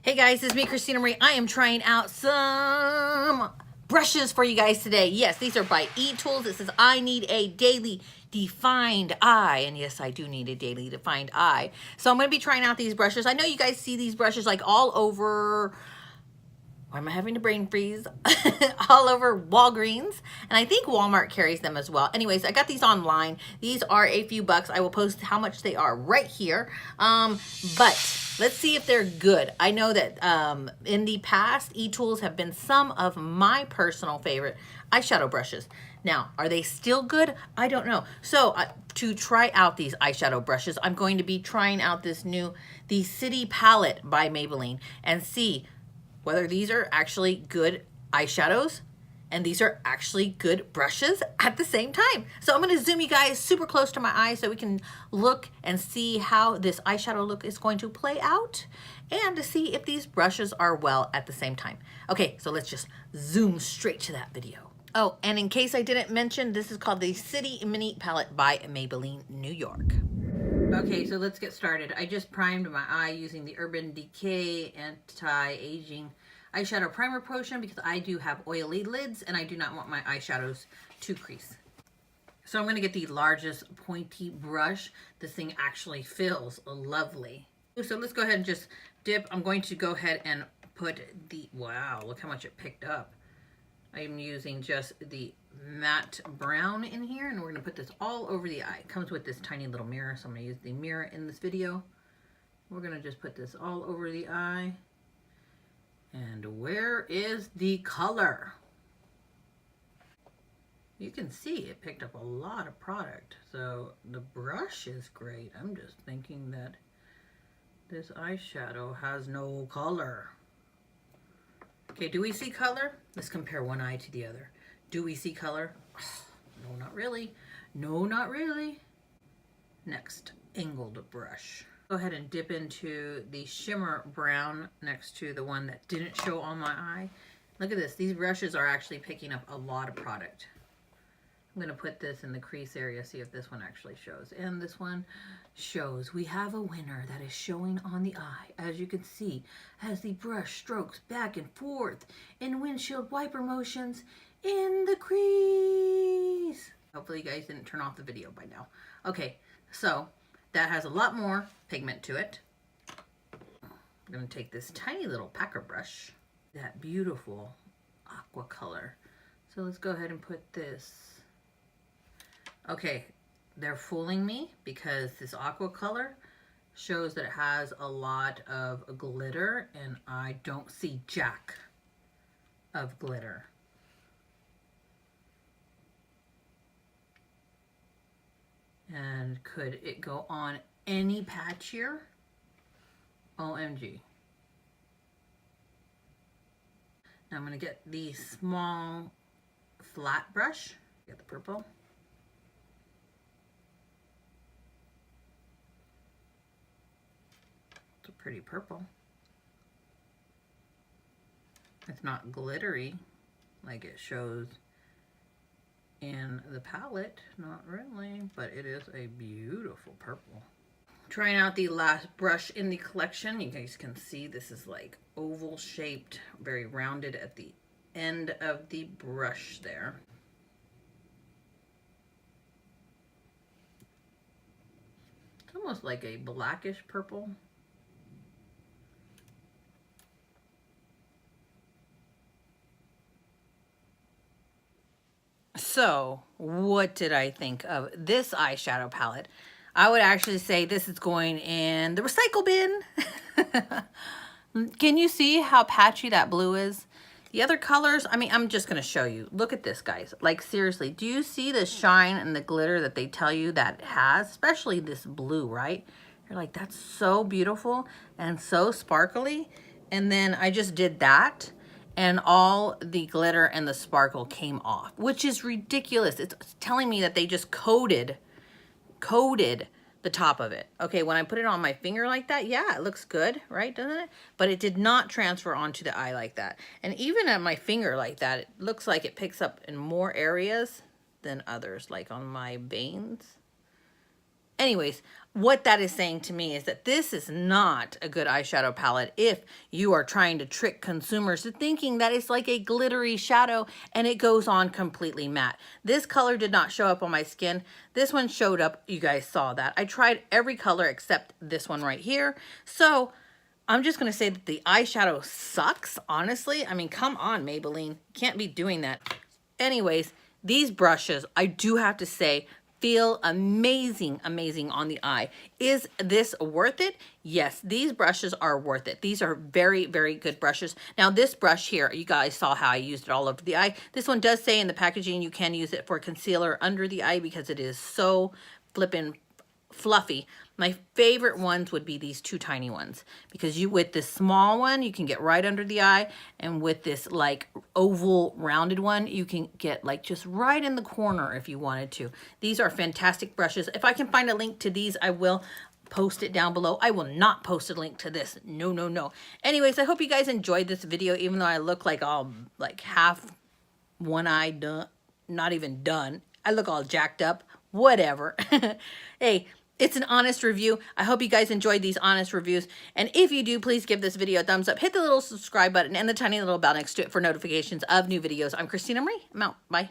Hey guys, it's me, Christina Marie. I am trying out some brushes for you guys today. Yes, these are by EcoTools. It says, I need a daily defined eye. And yes, I do need a daily defined eye. So I'm going to be trying out these brushes. I know you guys see these brushes like all over... Why am I having a brain freeze? All over Walgreens. And I think Walmart carries them as well. Anyways, I got these online. These are a few bucks. I will post how much they are right here. But let's see if they're good. I know that in the past, EcoTools have been some of my personal favorite eyeshadow brushes. Now, are they still good? I don't know. So to try out these eyeshadow brushes, I'm going to be trying out the City Palette by Maybelline and see whether these are actually good eyeshadows and these are actually good brushes at the same time. So I'm going to zoom you guys super close to my eyes so we can look and see how this eyeshadow look is going to play out and to see if these brushes are well at the same time. Okay, so let's just zoom straight to that video. Oh, and in case I didn't mention, this is called the City Mini Palette by Maybelline, New York. Okay, so let's get started. I just primed my eye using the Urban Decay Anti-Aging Eyeshadow Primer Potion because I do have oily lids and I do not want my eyeshadows to crease. So I'm going to get the largest pointy brush. This thing actually feels lovely. So let's go ahead and just dip. I'm going to go ahead and put the, wow, look how much it picked up. I'm using just the matte brown in here, and we're going to put this all over the eye. It comes with this tiny little mirror, so I'm going to use the mirror in this video. We're going to just put this all over the eye. And where is the color? You can see it picked up a lot of product, so the brush is great. I'm just thinking that this eyeshadow has no color. Okay, do we see color? Let's compare one eye to the other. Do we see color? Oh, no, not really. No, not really. Next, angled brush. Go ahead and dip into the shimmer brown next to the one that didn't show on my eye. Look at this. These brushes are actually picking up a lot of product. I'm going to put this in the crease area, see if this one actually shows. And this one shows. We have a winner that is showing on the eye, as you can see, as the brush strokes back and forth in windshield wiper motions in the crease. Hopefully you guys didn't turn off the video by now. Okay, so that has a lot more pigment to it. I'm going to take this tiny little packer brush, that beautiful aqua color. So let's go ahead and put this. Okay, they're fooling me because this aqua color shows that it has a lot of glitter and I don't see jack of glitter. And could it go on any patchier? OMG. Now I'm going to get the small flat brush. Get the purple. It's a pretty purple. It's not glittery like it shows in the palette, not really, but it is a beautiful purple. Trying out the last brush in the collection. You guys can see this is like oval shaped, very rounded at the end of the brush there. It's almost like a blackish purple. So, what did I think of this eyeshadow palette? I would actually say this is going in the recycle bin. Can you see how patchy that blue is? The other colors, I mean, I'm just going to show you. Look at this, guys. Like, seriously, do you see the shine and the glitter that they tell you that it has? Especially this blue, right? You're like, that's so beautiful and so sparkly. And then I just did that, and all the glitter and the sparkle came off, which is ridiculous. It's telling me that they just coated the top of it. Okay, when I put it on my finger like that, yeah, it looks good, right, doesn't it? But it did not transfer onto the eye like that. And even at my finger like that, it looks like it picks up in more areas than others, like on my veins. Anyways, what that is saying to me is that this is not a good eyeshadow palette if you are trying to trick consumers to thinking that it's like a glittery shadow and it goes on completely matte. This color did not show up on my skin. This one showed up. You guys saw that. I tried every color except this one right here. So I'm just going to say that the eyeshadow sucks, honestly. I mean, come on, Maybelline. Can't be doing that. Anyways, these brushes, I do have to say, feel amazing, amazing on the eye. Is this worth it? Yes, these brushes are worth it. These are very, very good brushes. Now this brush here, you guys saw how I used it all over the eye. This one does say in the packaging you can use it for concealer under the eye because it is so flippin' fluffy. My favorite ones would be these two tiny ones because you, with this small one, you can get right under the eye, and with this like oval rounded one, you can get like just right in the corner if you wanted to. These are fantastic brushes. If I can find a link to these, I will post it down below. I will not post a link to this. No, no, no. Anyways, I hope you guys enjoyed this video, even though I look like all like half one eye done, not even done. I look all jacked up, whatever. Hey, it's an honest review. I hope you guys enjoyed these honest reviews. And if you do, please give this video a thumbs up. Hit the little subscribe button and the tiny little bell next to it for notifications of new videos. I'm Christina Marie. I'm out. Bye.